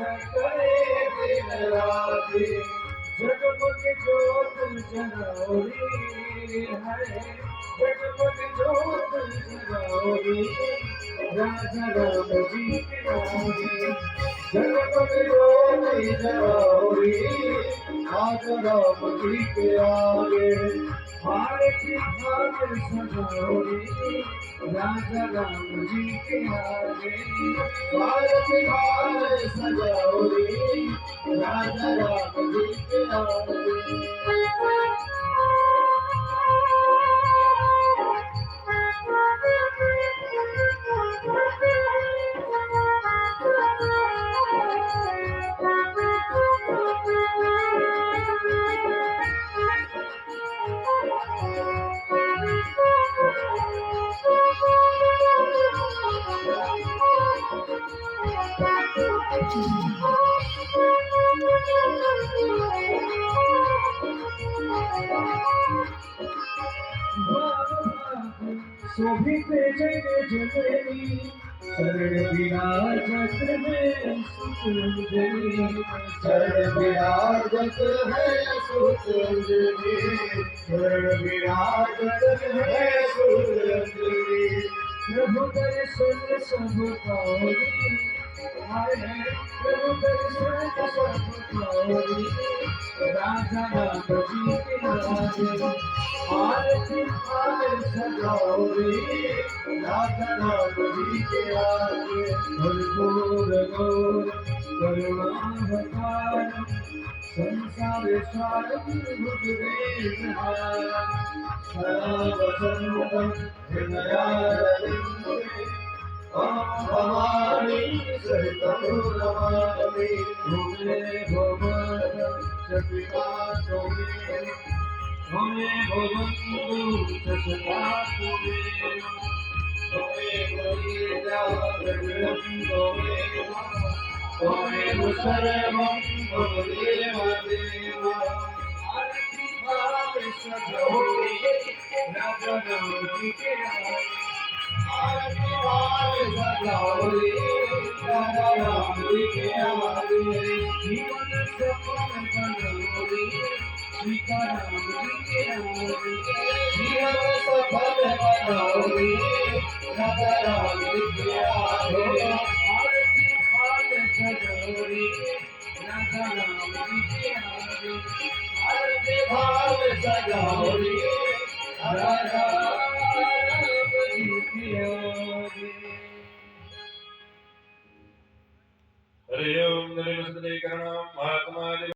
करे दिन राति जगमग ज्योत जगौरी है जगमग ज्योत जगौरी राजा राम जी के आगे जगमग ज्योत जगौरी राजा राम जी के आगे भारती भाग सजौरी राजा राम जी के आगे भारती भाग सजौरी राजा राम जी के आगे शोभित जग जननी चरण विराजत है सुतंजलि चरण विराजत है सुतंजलि चरण विराजत है सुतंजलि प्रभु दर्शन सब पावनी प्रभु दर्शन सब पावनी राजा राम जी के आगे आरती भाग सजौरी राजा राम जी के आगे घोर घोर करुणावतार संसार सारं भुजगे सदा वसंत हृदयारविंदे भवानी सहितं नमामि भुवे भवन चक्रिका तोमे भवे भवन्तु चषकातु मे त्वमेव सर्वं मम देव देव आरती भाव सजौरी राजा राम जी के आरती भाव सजौरी राजा राम जी के आगे जीवन सफल बनौरी सीताराम जी के आगे जीवन सफल बनौरी राजा राम जी के आगे आरती भाग सजौरी राजा राम जी के आगे आरती भाग सजौरी राजा राम जी के आगे। हरि ओम नमस्ते महात्मा